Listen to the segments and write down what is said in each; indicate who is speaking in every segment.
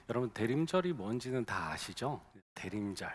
Speaker 1: 여러분 대림절이 뭔지는 다 아시죠? 대림절.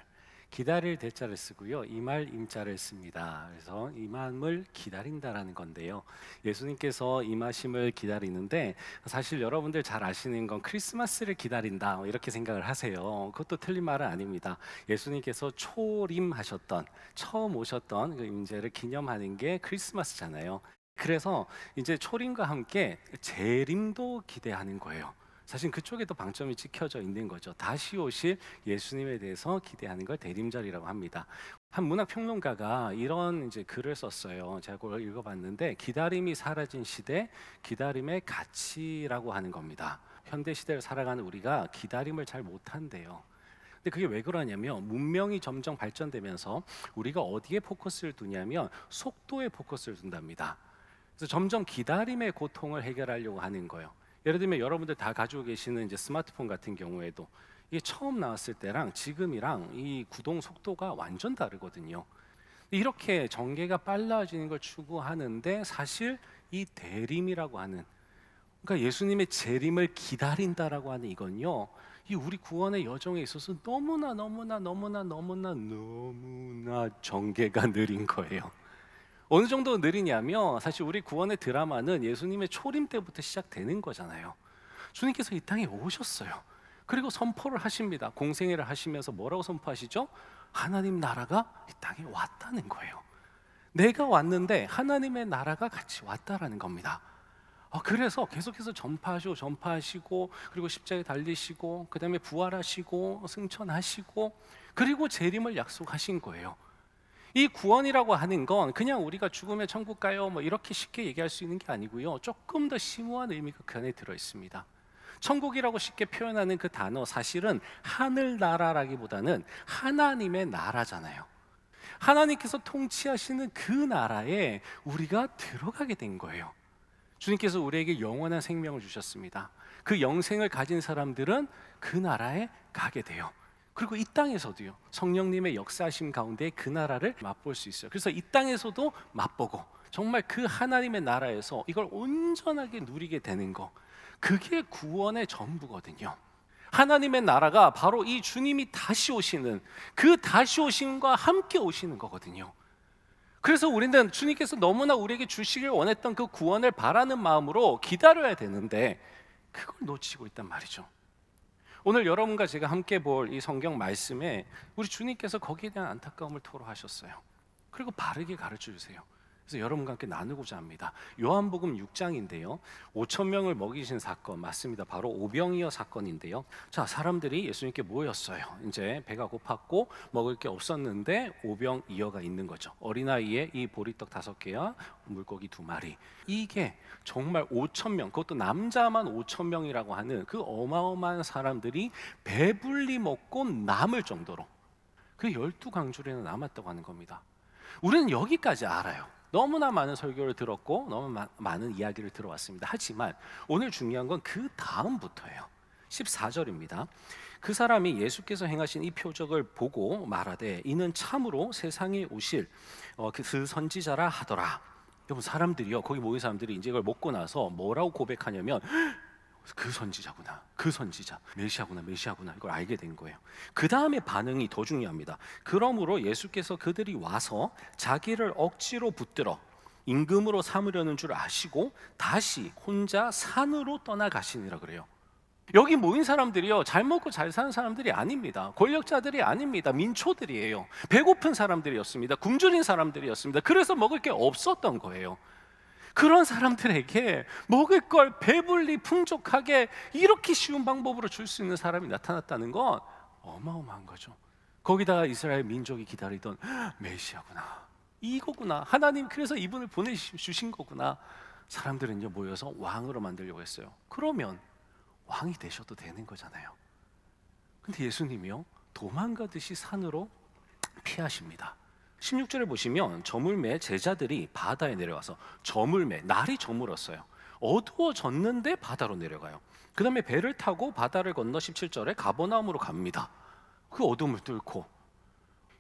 Speaker 1: 기다릴 대자를 쓰고요. 임할 임자를 씁니다. 그래서 임함을 기다린다라는 건데요. 예수님께서 임하심을 기다리는데 사실 여러분들 잘 아시는 건 크리스마스를 기다린다 이렇게 생각을 하세요. 그것도 틀린 말은 아닙니다. 예수님께서 초림하셨던 처음 오셨던 그 임재를 기념하는 게 크리스마스잖아요. 그래서 이제 초림과 함께 재림도 기대하는 거예요. 사실 그쪽에도 방점이 찍혀져 있는 거죠. 다시 오실 예수님에 대해서 기대하는 걸 대림절이라고 합니다. 한 문학 평론가가 이런 이제 글을 썼어요. 제가 그걸 읽어봤는데 기다림이 사라진 시대, 기다림의 가치라고 하는 겁니다. 현대 시대를 살아가는 우리가 기다림을 잘 못한대요. 근데 그게 왜 그러냐면 문명이 점점 발전되면서 우리가 어디에 포커스를 두냐면 속도에 포커스를 둔답니다. 그래서 점점 기다림의 고통을 해결하려고 하는 거예요. 예를 들면 여러분들 다 가지고 계시는 이제 스마트폰 같은 경우에도 이게 처음 나왔을 때랑 지금이랑 이 구동 속도가 완전 다르거든요. 이렇게 전개가 빨라지는 걸 추구하는데 사실 이 대림이라고 하는, 그러니까 예수님의 재림을 기다린다라고 하는 이건요, 이 우리 구원의 여정에 있어서 너무나 전개가 느린 거예요. 어느 정도 느리냐면 사실 우리 구원의 드라마는 예수님의 초림 때부터 시작되는 거잖아요. 주님께서 이 땅에 오셨어요. 그리고 선포를 하십니다. 공생애를 하시면서 뭐라고 선포하시죠? 하나님 나라가 이 땅에 왔다는 거예요. 내가 왔는데 하나님의 나라가 같이 왔다라는 겁니다. 그래서 계속해서 전파하시고 그리고 십자가에 달리시고 그 다음에 부활하시고 승천하시고 그리고 재림을 약속하신 거예요. 이 구원이라고 하는 건 그냥 우리가 죽으면 천국 가요 뭐 이렇게 쉽게 얘기할 수 있는 게 아니고요, 조금 더 심오한 의미가 그 안에 들어 있습니다. 천국이라고 쉽게 표현하는 그 단어, 사실은 하늘나라라기보다는 하나님의 나라잖아요. 하나님께서 통치하시는 그 나라에 우리가 들어가게 된 거예요. 주님께서 우리에게 영원한 생명을 주셨습니다. 그 영생을 가진 사람들은 그 나라에 가게 돼요. 그리고 이 땅에서도요, 성령님의 역사하심 가운데 그 나라를 맛볼 수 있어요. 그래서 이 땅에서도 맛보고 정말 그 하나님의 나라에서 이걸 온전하게 누리게 되는 거, 그게 구원의 전부거든요. 하나님의 나라가 바로 이 주님이 다시 오시는, 그 다시 오심과 함께 오시는 거거든요. 그래서 우리는 주님께서 너무나 우리에게 주시길 원했던 그 구원을 바라는 마음으로 기다려야 되는데 그걸 놓치고 있단 말이죠. 오늘 여러분과 제가 함께 볼 이 성경 말씀에 우리 주님께서 거기에 대한 안타까움을 토로하셨어요. 그리고 바르게 가르쳐 주세요. 그래서 여러분과 함께 나누고자 합니다. 요한복음 6장인데요, 5천 명을 먹이신 사건 맞습니다. 바로 오병이어 사건인데요. 자, 사람들이 예수님께 모였어요. 이제 배가 고팠고 먹을 게 없었는데 오병이어가 있는 거죠. 어린아이에 이 보리떡 5개와 물고기 2마리, 이게 정말 5천 명, 그것도 남자만 5천 명이라고 하는 그 어마어마한 사람들이 배불리 먹고 남을 정도로 그 12강줄에는 남았다고 하는 겁니다. 우리는 여기까지 알아요. 너무나 많은 설교를 들었고 너무 많은 이야기를 들어왔습니다. 하지만 오늘 중요한 건 그 다음부터예요. 14절입니다. 그 사람이 예수께서 행하신 이 표적을 보고 말하되 이는 참으로 세상에 오실 그 선지자라 하더라. 여러분, 사람들이요, 거기 모인 사람들이 이제 이걸 먹고 나서 뭐라고 고백하냐면 그 선지자구나, 그 선지자, 메시아구나 이걸 알게 된 거예요. 그 다음에 반응이 더 중요합니다. 그러므로 예수께서 그들이 와서 자기를 억지로 붙들어 임금으로 삼으려는 줄 아시고 다시 혼자 산으로 떠나가시니라 그래요. 여기 모인 사람들이요, 잘 먹고 잘 사는 사람들이 아닙니다. 권력자들이 아닙니다. 민초들이에요. 배고픈 사람들이었습니다. 굶주린 사람들이었습니다. 그래서 먹을 게 없었던 거예요. 그런 사람들에게 먹을 걸 배불리 풍족하게 이렇게 쉬운 방법으로 줄 수 있는 사람이 나타났다는 건 어마어마한 거죠. 거기다가 이스라엘 민족이 기다리던 메시아구나, 이거구나, 하나님 그래서 이분을 보내주신 거구나. 사람들은요 모여서 왕으로 만들려고 했어요. 그러면 왕이 되셔도 되는 거잖아요. 근데 예수님이요 도망가듯이 산으로 피하십니다. 16절에 보시면 저물매 제자들이 바다에 내려와서, 저물매, 날이 저물었어요. 어두워졌는데 바다로 내려가요. 그 다음에 배를 타고 바다를 건너 17절에 가버나움으로 갑니다. 그 어둠을 뚫고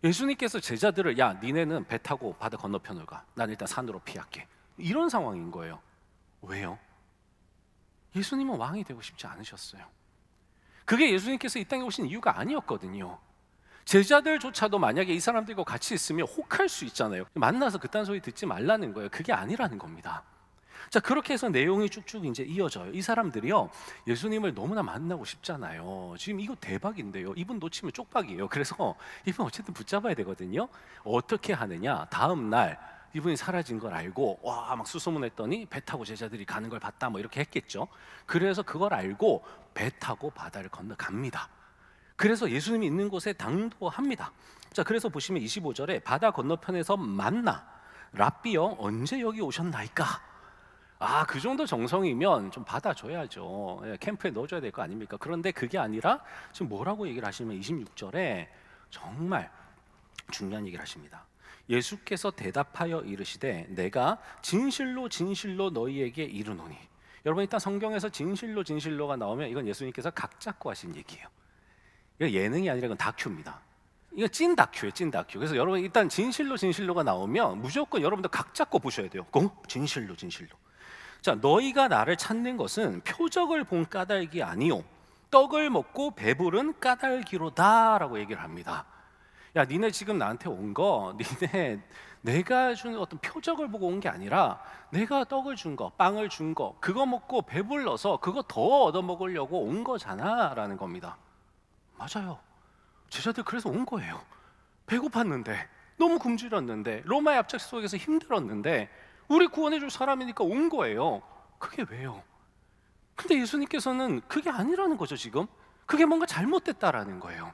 Speaker 1: 예수님께서 제자들을, 야 니네는 배 타고 바다 건너편으로 가, 난 일단 산으로 피할게, 이런 상황인 거예요. 왜요? 예수님은 왕이 되고 싶지 않으셨어요. 그게 예수님께서 이 땅에 오신 이유가 아니었거든요. 제자들조차도 만약에 이 사람들과 같이 있으면 혹할 수 있잖아요. 만나서 그딴 소리 듣지 말라는 거예요. 그게 아니라는 겁니다. 자, 그렇게 해서 내용이 쭉쭉 이제 이어져요. 이 사람들이요, 예수님을 너무나 만나고 싶잖아요. 지금 이거 대박인데요. 이분 놓치면 쪽박이에요. 그래서 이분 어쨌든 붙잡아야 되거든요. 어떻게 하느냐? 다음 날 이분이 사라진 걸 알고 와 막 수소문했더니 배 타고 제자들이 가는 걸 봤다 뭐 이렇게 했겠죠. 그래서 그걸 알고 배 타고 바다를 건너갑니다. 그래서 예수님이 있는 곳에 당도합니다. 자, 그래서 보시면 25절에 바다 건너편에서 만나 랍비여 언제 여기 오셨나이까? 아, 그 정도 정성이면 좀 받아줘야죠. 예, 캠프에 넣어줘야 될 거 아닙니까? 그런데 그게 아니라 지금 뭐라고 얘기를 하시면 26절에 정말 중요한 얘기를 하십니다. 예수께서 대답하여 이르시되 내가 진실로 진실로 너희에게 이르노니. 여러분, 일단 성경에서 진실로 진실로가 나오면 이건 예수님께서 각 잡고 하신 얘기예요. 이거 예능이 아니라 이건 다큐입니다. 이거 찐 다큐예요, 찐 다큐. 그래서 여러분 일단 진실로 진실로가 나오면 무조건 여러분들 각 잡고 보셔야 돼요. 진실로 진실로. 자, 너희가 나를 찾는 것은 표적을 본 까닭이 아니요 떡을 먹고 배부른 까닭이로다라고 얘기를 합니다. 야, 니네 지금 나한테 온 거 니네 내가 준 어떤 표적을 보고 온 게 아니라 내가 떡을 준 거, 빵을 준 거, 그거 먹고 배불러서 그거 더 얻어 먹으려고 온 거잖아 라는 겁니다. 맞아요. 제자들 그래서 온 거예요. 배고팠는데, 너무 굶주렸는데, 로마의 압착 속에서 힘들었는데 우리 구원해 줄 사람이니까 온 거예요. 그게 왜요? 근데 예수님께서는 그게 아니라는 거죠. 지금 그게 뭔가 잘못됐다라는 거예요.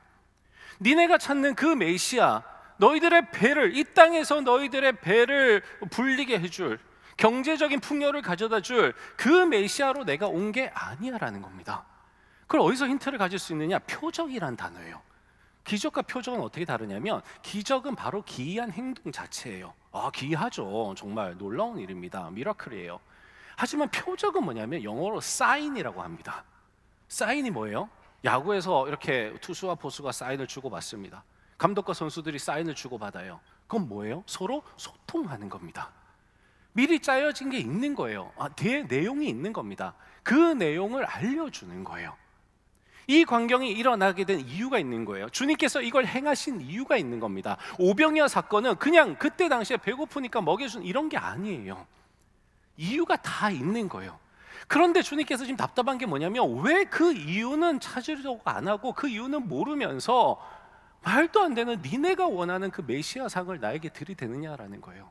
Speaker 1: 니네가 찾는 그 메시아, 너희들의 배를, 이 땅에서 너희들의 배를 불리게 해줄, 경제적인 풍요를 가져다 줄 그 메시아로 내가 온 게 아니야라는 겁니다. 그걸 어디서 힌트를 가질 수 있느냐? 표적이란 단어예요. 기적과 표적은 어떻게 다르냐면, 기적은 바로 기이한 행동 자체예요. 아, 기이하죠. 정말 놀라운 일입니다. 미라클이에요. 하지만 표적은 뭐냐면 영어로 사인이라고 합니다. 사인이 뭐예요? 야구에서 이렇게 투수와 포수가 사인을 주고받습니다. 감독과 선수들이 사인을 주고받아요. 그건 뭐예요? 서로 소통하는 겁니다. 미리 짜여진 게 있는 거예요. 뒤에 내용이 있는 겁니다. 그 내용을 알려주는 거예요. 이 광경이 일어나게 된 이유가 있는 거예요. 주님께서 이걸 행하신 이유가 있는 겁니다. 오병이어 사건은 그냥 그때 당시에 배고프니까 먹여준 이런 게 아니에요. 이유가 다 있는 거예요. 그런데 주님께서 지금 답답한 게 뭐냐면, 왜 그 이유는 찾으려고 안 하고 그 이유는 모르면서 말도 안 되는 니네가 원하는 그 메시아 상을 나에게 들이대느냐라는 거예요.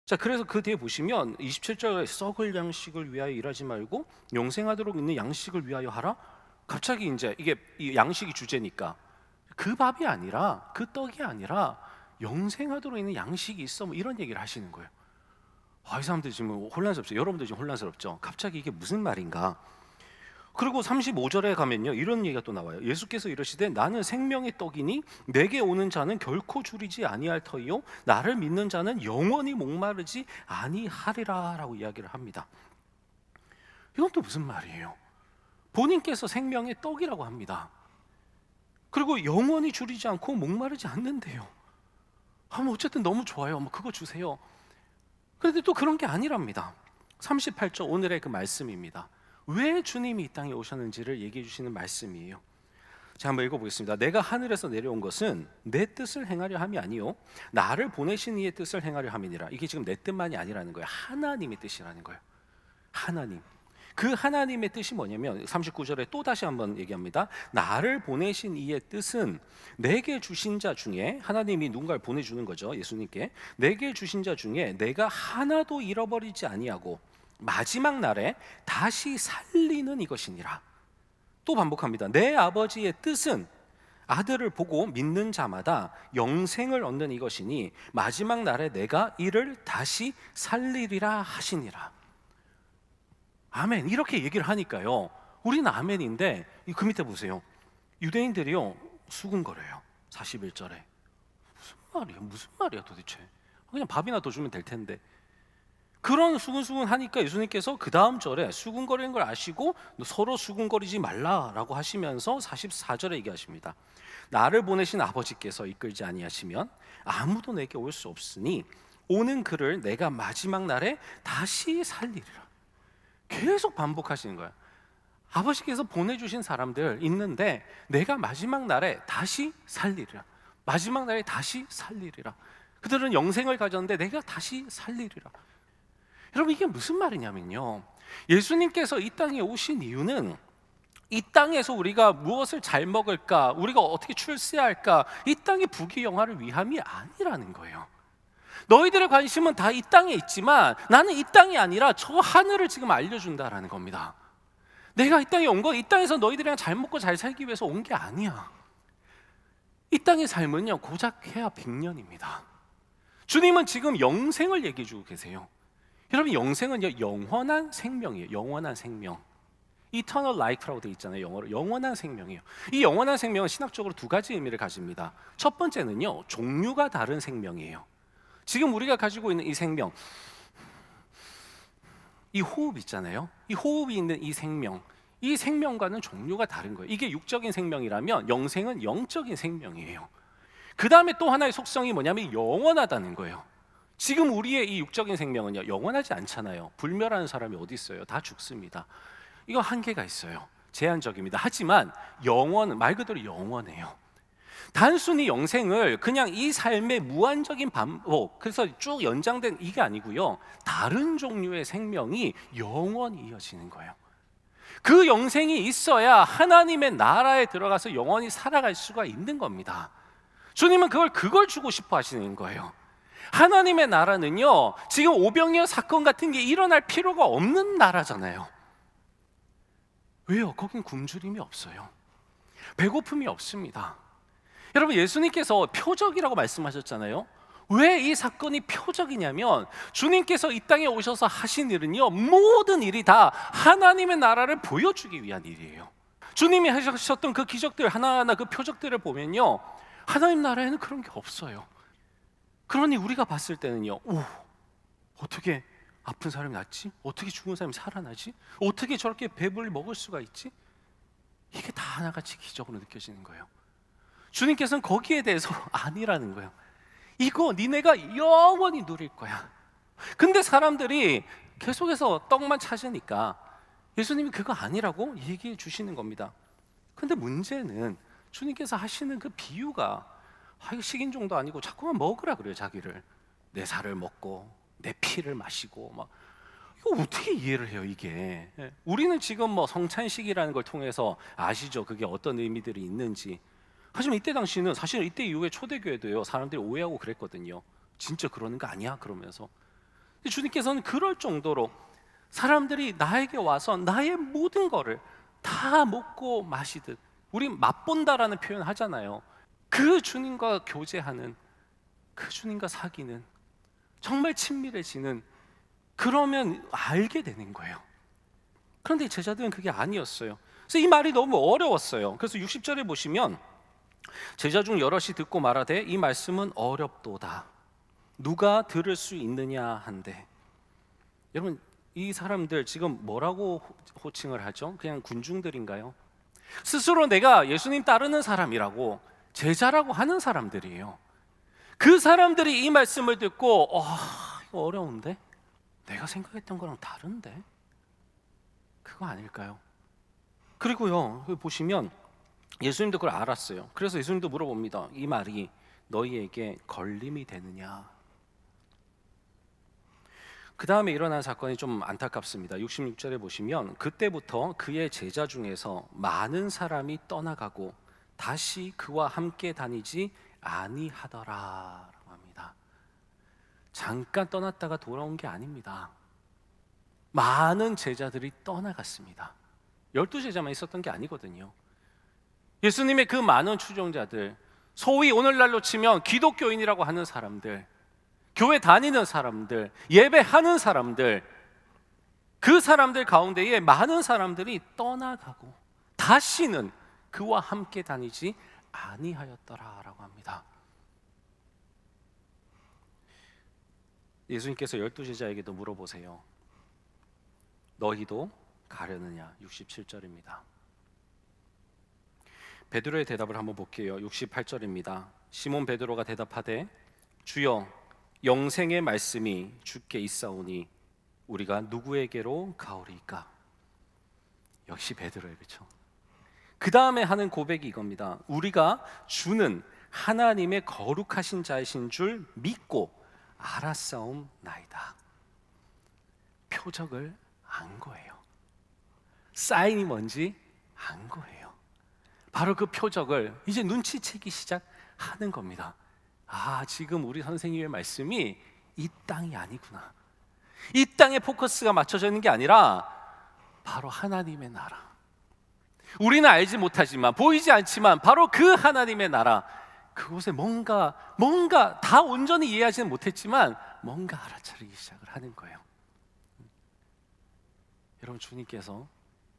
Speaker 1: 자, 그래서 그 뒤에 보시면 27절에 썩을 양식을 위하여 일하지 말고 영생하도록 있는 양식을 위하여 하라. 갑자기 이제 이게 이 양식이 주제니까 그 밥이 아니라, 그 떡이 아니라 영생하도록 있는 양식이 있어, 뭐 이런 얘기를 하시는 거예요. 이 사람들 지금 혼란스럽죠. 여러분들 지금 혼란스럽죠. 갑자기 이게 무슨 말인가? 그리고 35절에 가면요, 이런 얘기가 또 나와요. 예수께서 이르시되 나는 생명의 떡이니 내게 오는 자는 결코 줄이지 아니할 터이요 나를 믿는 자는 영원히 목마르지 아니하리라 라고 이야기를 합니다. 이건 또 무슨 말이에요? 본인께서 생명의 떡이라고 합니다. 그리고 영원히 줄이지 않고 목마르지 않는데요. 뭐 어쨌든 너무 좋아요. 뭐 그거 주세요. 그런데 또 그런 게 아니랍니다. 38절 오늘의 그 말씀입니다. 왜 주님이 이 땅에 오셨는지를 얘기해 주시는 말씀이에요. 자, 한번 읽어보겠습니다. 내가 하늘에서 내려온 것은 내 뜻을 행하려 함이 아니요 나를 보내신 이의 뜻을 행하려 함이니라. 이게 지금 내 뜻만이 아니라는 거예요. 하나님의 뜻이라는 거예요. 하나님. 그 하나님의 뜻이 뭐냐면 39절에 또 다시 한번 얘기합니다. 나를 보내신 이의 뜻은 내게 주신 자 중에, 하나님이 누군가를 보내주는 거죠. 예수님께. 내게 주신 자 중에 내가 하나도 잃어버리지 아니하고 마지막 날에 다시 살리는 이것이니라. 또 반복합니다. 내 아버지의 뜻은 아들을 보고 믿는 자마다 영생을 얻는 이것이니 마지막 날에 내가 이를 다시 살리리라 하시니라. 아멘. 이렇게 얘기를 하니까요, 우리는 아멘인데 그 밑에 보세요. 유대인들이요 수군거려요. 41절에 무슨 말이야 도대체. 그냥 밥이나 더 주면 될 텐데. 그런 수군수군 하니까 예수님께서 그 다음 절에 수군거리는 걸 아시고 서로 수군거리지 말라라고 하시면서 44절에 얘기하십니다. 나를 보내신 아버지께서 이끌지 아니하시면 아무도 내게 올 수 없으니 오는 그를 내가 마지막 날에 다시 살리리라. 계속 반복하시는 거예요. 아버지께서 보내주신 사람들 있는데 내가 마지막 날에 다시 살리리라. 마지막 날에 다시 살리리라. 그들은 영생을 가졌는데 내가 다시 살리리라. 여러분, 이게 무슨 말이냐면요, 예수님께서 이 땅에 오신 이유는 이 땅에서 우리가 무엇을 잘 먹을까, 우리가 어떻게 출세할까, 이 땅의 부귀영화를 위함이 아니라는 거예요. 너희들의 관심은 다 이 땅에 있지만 나는 이 땅이 아니라 저 하늘을 지금 알려준다라는 겁니다. 내가 이 땅에 온 건 이 땅에서 너희들이랑 잘 먹고 잘 살기 위해서 온 게 아니야. 이 땅의 삶은요, 고작 해야 100년입니다. 주님은 지금 영생을 얘기해 주고 계세요. 여러분, 영생은요, 영원한 생명이에요. 영원한 생명. Eternal life라고 되어 있잖아요. 영어로 영원한 생명이에요. 이 영원한 생명은 신학적으로 두 가지 의미를 가집니다. 첫 번째는요, 종류가 다른 생명이에요. 지금 우리가 가지고 있는 이 생명, 이 호흡 있잖아요. 이 호흡이 있는 이 생명, 이 생명과는 종류가 다른 거예요. 이게 육적인 생명이라면 영생은 영적인 생명이에요. 그 다음에 또 하나의 속성이 뭐냐면 영원하다는 거예요. 지금 우리의 이 육적인 생명은요, 영원하지 않잖아요. 불멸하는 사람이 어디 있어요? 다 죽습니다. 이거 한계가 있어요. 제한적입니다. 하지만 영원은 말 그대로 영원해요. 단순히 영생을 그냥 이 삶의 무한적인 반복, 그래서 쭉 연장된 이게 아니고요, 다른 종류의 생명이 영원히 이어지는 거예요. 그 영생이 있어야 하나님의 나라에 들어가서 영원히 살아갈 수가 있는 겁니다. 주님은 그걸 주고 싶어 하시는 거예요. 하나님의 나라는요, 지금 오병이어 사건 같은 게 일어날 필요가 없는 나라잖아요. 왜요? 거긴 굶주림이 없어요. 배고픔이 없습니다. 여러분, 예수님께서 표적이라고 말씀하셨잖아요. 왜 이 사건이 표적이냐면 주님께서 이 땅에 오셔서 하신 일은요, 모든 일이 다 하나님의 나라를 보여주기 위한 일이에요. 주님이 하셨던 그 기적들 하나하나, 그 표적들을 보면요, 하나님 나라에는 그런 게 없어요. 그러니 우리가 봤을 때는요, 어떻게 아픈 사람이 낫지? 어떻게 죽은 사람이 살아나지? 어떻게 저렇게 배불리 먹을 수가 있지? 이게 다 하나같이 기적으로 느껴지는 거예요. 주님께서는 거기에 대해서 아니라는 거예요. 이거 니네가 영원히 누릴 거야. 근데 사람들이 계속해서 떡만 찾으니까 예수님이 그거 아니라고 얘기해 주시는 겁니다. 근데 문제는 주님께서 하시는 그 비유가 이거 식인종도 아니고 자꾸만 먹으라 그래요. 자기를 내 살을 먹고 내 피를 마시고 막, 이거 어떻게 이해를 해요 이게? 우리는 지금 뭐 성찬식이라는 걸 통해서 아시죠? 그게 어떤 의미들이 있는지. 하지만 이때 당시는 사실 이때 이후에 초대교회도요, 사람들이 오해하고 그랬거든요. 진짜 그러는 거 아니야? 그러면서. 근데 주님께서는 그럴 정도로 사람들이 나에게 와서 나의 모든 거를 다 먹고 마시듯, 우리 맛본다라는 표현 하잖아요. 그 주님과 교제하는, 그 주님과 사귀는, 정말 친밀해지는, 그러면 알게 되는 거예요. 그런데 제자들은 그게 아니었어요. 그래서 이 말이 너무 어려웠어요. 그래서 60절에 보시면 제자 중 여럿이 듣고 말하되 이 말씀은 어렵도다. 누가 들을 수 있느냐 한데. 여러분, 이 사람들 지금 뭐라고 호칭을 하죠? 그냥 군중들인가요? 스스로 내가 예수님 따르는 사람이라고, 제자라고 하는 사람들이에요. 그 사람들이 이 말씀을 듣고 이거 어려운데? 내가 생각했던 거랑 다른데? 그거 아닐까요? 그리고요, 보시면 예수님도 그걸 알았어요. 그래서 예수님도 물어봅니다. 이 말이 너희에게 걸림이 되느냐? 그 다음에 일어난 사건이 좀 안타깝습니다. 66절에 보시면 그때부터 그의 제자 중에서 많은 사람이 떠나가고 다시 그와 함께 다니지 아니하더라라고 합니다. 잠깐 떠났다가 돌아온 게 아닙니다. 많은 제자들이 떠나갔습니다. 12제자만 있었던 게 아니거든요. 예수님의 그 많은 추종자들, 소위 오늘날로 치면 기독교인이라고 하는 사람들, 교회 다니는 사람들, 예배하는 사람들, 그 사람들 가운데에 많은 사람들이 떠나가고 다시는 그와 함께 다니지 아니하였더라라고 합니다. 예수님께서 12제자에게도 물어보세요. 너희도 가려느냐? 67절입니다. 베드로의 대답을 한번 볼게요. 68절입니다. 시몬 베드로가 대답하되 주여 영생의 말씀이 주께 있사오니 우리가 누구에게로 가오리이까? 역시 베드로예요, 그렇죠? 그 다음에 하는 고백이 이겁니다. 우리가 주는 하나님의 거룩하신 자이신 줄 믿고 알았사옵나이다. 표적을 안 거예요. 사인이 뭔지 안 거예요. 바로 그 표적을 이제 눈치채기 시작하는 겁니다. 아, 지금 우리 선생님의 말씀이 이 땅이 아니구나. 이 땅에 포커스가 맞춰져 있는 게 아니라 바로 하나님의 나라. 우리는 알지 못하지만, 보이지 않지만 바로 그 하나님의 나라, 그곳에 뭔가 다 온전히 이해하지는 못했지만 뭔가 알아차리기 시작을 하는 거예요. 여러분, 주님께서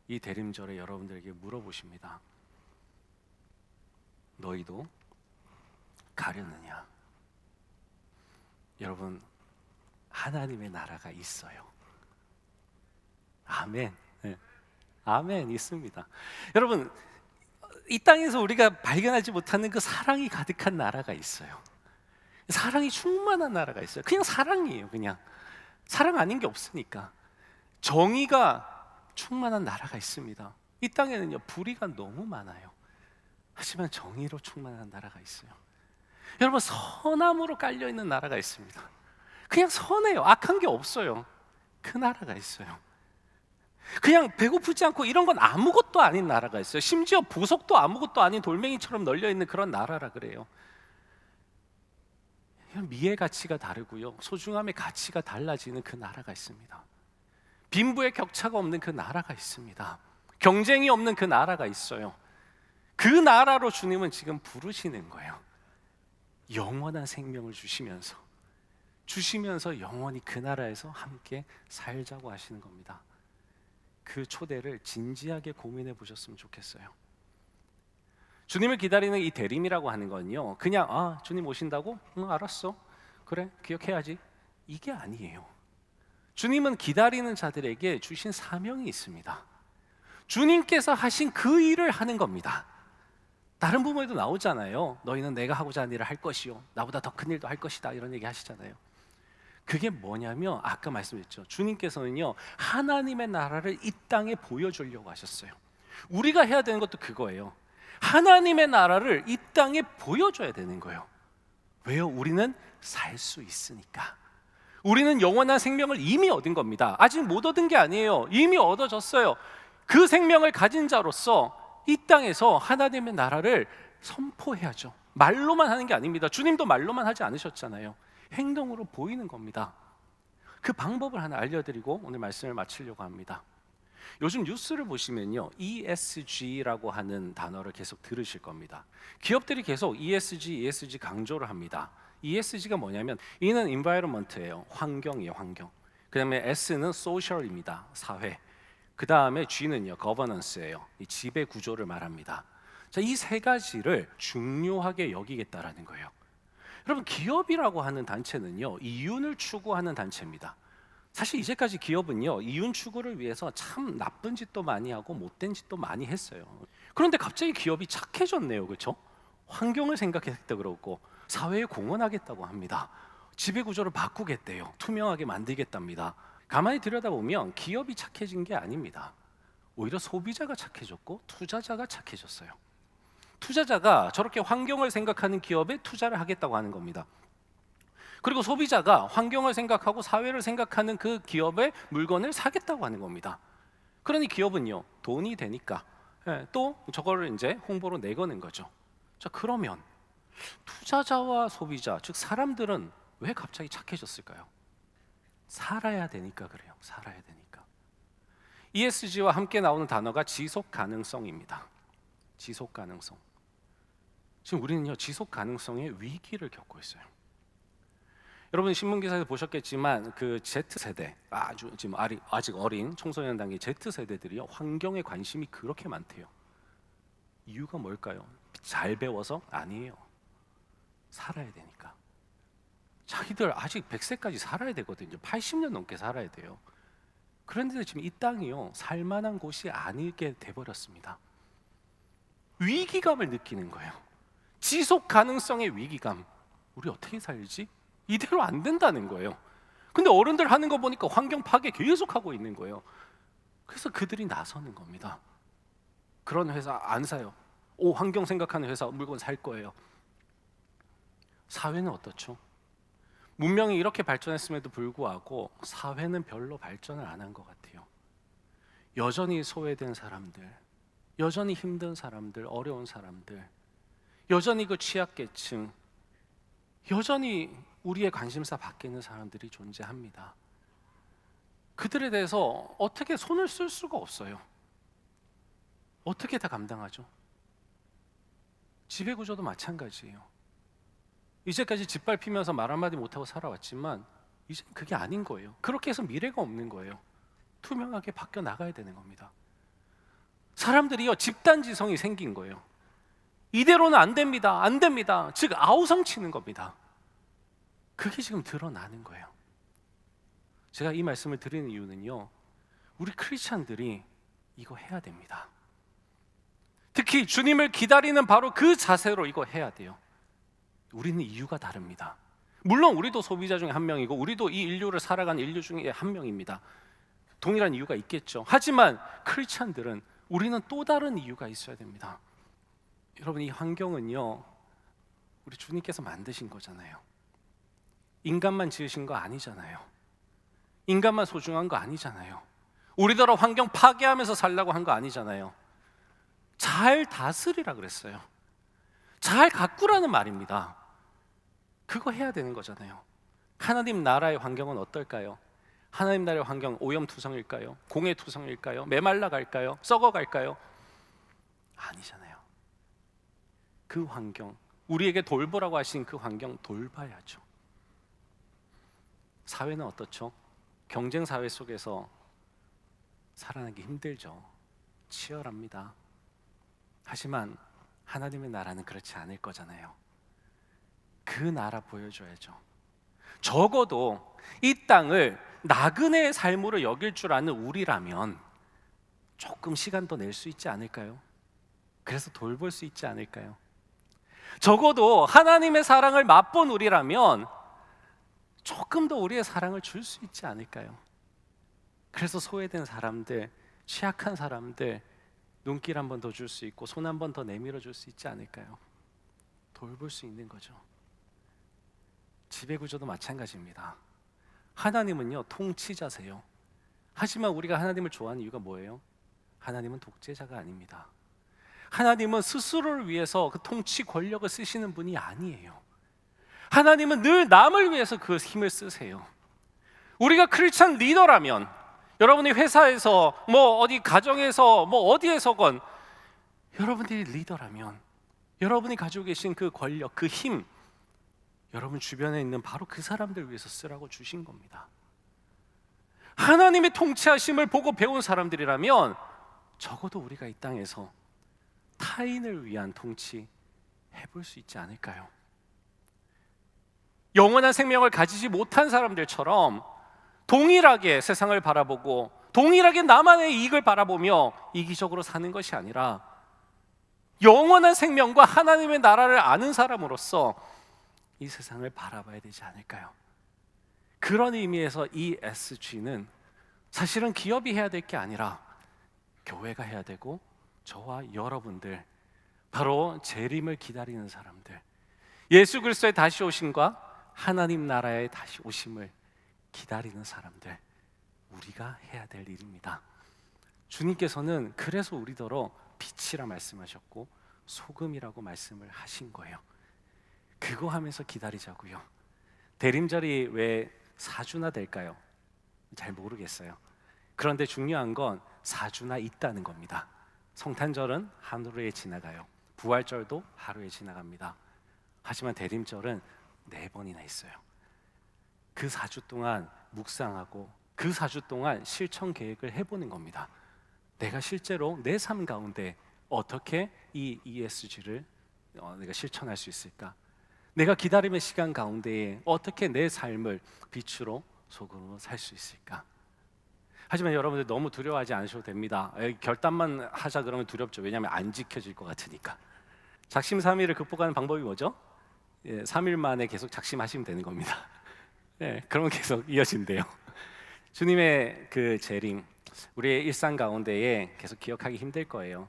Speaker 1: 이 대림절에 여러분들에게 물어보십니다. 너희도 가려느냐? 여러분, 하나님의 나라가 있어요. 아멘. 네. 아멘, 있습니다. 여러분, 이 땅에서 우리가 발견하지 못하는 그 사랑이 가득한 나라가 있어요. 사랑이 충만한 나라가 있어요. 그냥 사랑이에요. 그냥 사랑 아닌 게 없으니까. 정의가 충만한 나라가 있습니다. 이 땅에는요, 불의가 너무 많아요. 하지만 정의로 충만한 나라가 있어요. 여러분, 선함으로 깔려있는 나라가 있습니다. 그냥 선해요. 악한 게 없어요. 그 나라가 있어요. 그냥 배고프지 않고 이런 건 아무것도 아닌 나라가 있어요. 심지어 보석도 아무것도 아닌 돌멩이처럼 널려있는 그런 나라라 그래요. 미의 가치가 다르고요, 소중함의 가치가 달라지는 그 나라가 있습니다. 빈부의 격차가 없는 그 나라가 있습니다. 경쟁이 없는 그 나라가 있어요. 그 나라로 주님은 지금 부르시는 거예요. 영원한 생명을 주시면서 영원히 그 나라에서 함께 살자고 하시는 겁니다. 그 초대를 진지하게 고민해 보셨으면 좋겠어요. 주님을 기다리는 이 대림이라고 하는 건요, 그냥 주님 오신다고? 응, 알았어. 그래, 기억해야지. 이게 아니에요. 주님은 기다리는 자들에게 주신 사명이 있습니다. 주님께서 하신 그 일을 하는 겁니다. 다른 부분에도 나오잖아요. 너희는 내가 하고자 하는 일을 할 것이요, 나보다 더 큰 일도 할 것이다, 이런 얘기 하시잖아요. 그게 뭐냐면, 아까 말씀드렸죠. 주님께서는요, 하나님의 나라를 이 땅에 보여주려고 하셨어요. 우리가 해야 되는 것도 그거예요. 하나님의 나라를 이 땅에 보여줘야 되는 거예요. 왜요? 우리는 살 수 있으니까. 우리는 영원한 생명을 이미 얻은 겁니다. 아직 못 얻은 게 아니에요. 이미 얻어졌어요. 그 생명을 가진 자로서 이 땅에서 하나님의 나라를 선포해야죠. 말로만 하는 게 아닙니다. 주님도 말로만 하지 않으셨잖아요. 행동으로 보이는 겁니다. 그 방법을 하나 알려드리고 오늘 말씀을 마치려고 합니다. 요즘 뉴스를 보시면요, ESG라고 하는 단어를 계속 들으실 겁니다. 기업들이 계속 ESG 강조를 합니다. ESG가 뭐냐면, E는 environment예요. 환경이에요, 환경. 그 다음에 S는 social입니다. 사회. 그 다음에 G는요, governance예요. 이 지배 구조를 말합니다. 자, 이 세 가지를 중요하게 여기겠다라는 거예요. 여러분, 기업이라고 하는 단체는요, 이윤을 추구하는 단체입니다. 사실 이제까지 기업은요, 이윤 추구를 위해서 참 나쁜 짓도 많이 하고 못된 짓도 많이 했어요. 그런데 갑자기 기업이 착해졌네요, 그렇죠? 환경을 생각했다 그러고 사회에 공헌하겠다고 합니다. 지배 구조를 바꾸겠대요. 투명하게 만들겠답니다. 가만히 들여다보면 기업이 착해진 게 아닙니다. 오히려 소비자가 착해졌고 투자자가 착해졌어요. 투자자가 저렇게 환경을 생각하는 기업에 투자를 하겠다고 하는 겁니다. 그리고 소비자가 환경을 생각하고 사회를 생각하는 그 기업의 물건을 사겠다고 하는 겁니다. 그러니 기업은요, 돈이 되니까 또 저거를 이제 홍보로 내거는 거죠. 자, 그러면 투자자와 소비자, 즉 사람들은 왜 갑자기 착해졌을까요? 살아야 되니까 그래요. 살아야 되니까. ESG와 함께 나오는 단어가 지속 가능성입니다. 지속 가능성. 지금 우리는요, 지속 가능성의 위기를 겪고 있어요. 여러분, 신문 기사에서 보셨겠지만 그 Z세대, 아직 어린 청소년 단계 Z세대들이요, 환경에 관심이 그렇게 많대요. 이유가 뭘까요? 잘 배워서? 아니에요. 살아야 되니까. 자기들 아직 100세까지 살아야 되거든요. 80년 넘게 살아야 돼요. 그런데 지금 이 땅이요, 살만한 곳이 아니게 돼버렸습니다. 위기감을 느끼는 거예요. 지속 가능성의 위기감. 우리 어떻게 살지? 이대로 안 된다는 거예요. 근데 어른들 하는 거 보니까 환경 파괴 계속 하고 있는 거예요. 그래서 그들이 나서는 겁니다. 그런 회사 안 사요. 환경 생각하는 회사 물건 살 거예요. 사회는 어떻죠? 문명이 이렇게 발전했음에도 불구하고 사회는 별로 발전을 안 한 것 같아요. 여전히 소외된 사람들, 여전히 힘든 사람들, 어려운 사람들, 여전히 그 취약계층, 여전히 우리의 관심사 밖에 있는 사람들이 존재합니다. 그들에 대해서 어떻게 손을 쓸 수가 없어요. 어떻게 다 감당하죠? 지배구조도 마찬가지예요. 이제까지 짓밟히면서 말 한마디 못하고 살아왔지만 이제 그게 아닌 거예요. 그렇게 해서 미래가 없는 거예요. 투명하게 바뀌어 나가야 되는 겁니다. 사람들이요, 집단지성이 생긴 거예요. 이대로는 안 됩니다. 안 됩니다. 즉 아우성 치는 겁니다. 그게 지금 드러나는 거예요. 제가 이 말씀을 드리는 이유는요, 우리 크리스찬들이 이거 해야 됩니다. 특히 주님을 기다리는 바로 그 자세로 이거 해야 돼요. 우리는 이유가 다릅니다. 물론 우리도 소비자 중에 한 명이고 우리도 이 인류를 살아가는 인류 중에 한 명입니다. 동일한 이유가 있겠죠. 하지만 크리스찬들은 우리는 또 다른 이유가 있어야 됩니다. 여러분, 이 환경은요, 우리 주님께서 만드신 거잖아요. 인간만 지으신 거 아니잖아요. 인간만 소중한 거 아니잖아요. 우리더러 환경 파괴하면서 살라고 한 거 아니잖아요. 잘 다스리라 그랬어요. 잘 가꾸라는 말입니다. 그거 해야 되는 거잖아요. 하나님 나라의 환경은 어떨까요? 하나님 나라의 환경 오염투성일까요? 공해투성일까요? 메말라갈까요? 썩어갈까요? 아니잖아요. 그 환경, 우리에게 돌보라고 하신 그 환경 돌봐야죠. 사회는 어떻죠? 경쟁 사회 속에서 살아나기 힘들죠. 치열합니다. 하지만 하나님의 나라는 그렇지 않을 거잖아요. 그 나라 보여줘야죠. 적어도 이 땅을 나그네의 삶으로 여길 줄 아는 우리라면 조금 시간 더 낼 수 있지 않을까요? 그래서 돌볼 수 있지 않을까요? 적어도 하나님의 사랑을 맛본 우리라면 조금 더 우리의 사랑을 줄 수 있지 않을까요? 그래서 소외된 사람들, 취약한 사람들 눈길 한 번 더 줄 수 있고 손 한 번 더 내밀어 줄 수 있지 않을까요? 돌볼 수 있는 거죠. 지배구조도 마찬가지입니다. 하나님은요, 통치자세요. 하지만 우리가 하나님을 좋아하는 이유가 뭐예요? 하나님은 독재자가 아닙니다. 하나님은 스스로를 위해서 그 통치 권력을 쓰시는 분이 아니에요. 하나님은 늘 남을 위해서 그 힘을 쓰세요. 우리가 크리스찬 리더라면, 여러분이 회사에서 어디 가정에서 어디에서건 여러분들이 리더라면 여러분이 가지고 계신 그 권력, 그 힘, 여러분 주변에 있는 바로 그 사람들 위해서 쓰라고 주신 겁니다. 하나님의 통치하심을 보고 배운 사람들이라면 적어도 우리가 이 땅에서 타인을 위한 통치 해볼 수 있지 않을까요? 영원한 생명을 가지지 못한 사람들처럼 동일하게 세상을 바라보고 동일하게 나만의 이익을 바라보며 이기적으로 사는 것이 아니라 영원한 생명과 하나님의 나라를 아는 사람으로서 이 세상을 바라봐야 되지 않을까요? 그런 의미에서 ESG는 사실은 기업이 해야 될 게 아니라 교회가 해야 되고 저와 여러분들, 바로 재림을 기다리는 사람들, 예수 그리스도의 다시 오심과 하나님 나라의 다시 오심을 기다리는 사람들, 우리가 해야 될 일입니다. 주님께서는 그래서 우리더러 빛이라 말씀하셨고 소금이라고 말씀을 하신 거예요. 그거 하면서 기다리자고요. 대림절이 왜 4주나 될까요? 잘 모르겠어요. 그런데 중요한 건 4주나 있다는 겁니다. 성탄절은 하루에 지나가요. 부활절도 하루에 지나갑니다. 하지만 대림절은 4번이나 있어요. 그 4주 동안 묵상하고 그 4주 동안 실천 계획을 해보는 겁니다. 내가 실제로 내 삶 가운데 어떻게 이 ESG를 내가 실천할 수 있을까? 내가 기다림의 시간 가운데에 어떻게 내 삶을 빛으로 소금으로 살 수 있을까? 하지만 여러분들 너무 두려워하지 않으셔도 됩니다. 결단만 하자 그러면 두렵죠. 왜냐하면 안 지켜질 것 같으니까. 작심삼일을 극복하는 방법이 뭐죠? 3일 만에 계속 작심하시면 되는 겁니다. 그러면 계속 이어진대요. 주님의 그 재림, 우리의 일상 가운데에 계속 기억하기 힘들 거예요.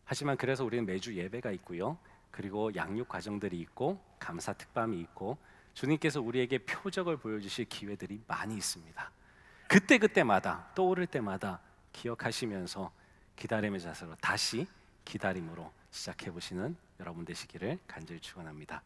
Speaker 1: 하지만 그래서 우리는 매주 예배가 있고요. 그리고 양육 과정들이 있고 감사 특밤이 있고 주님께서 우리에게 표적을 보여주실 기회들이 많이 있습니다. 그때그때마다 떠오를 때마다 기억하시면서 기다림의 자세로 다시 기다림으로 시작해 보시는 여러분 되시기를 간절히 축원합니다.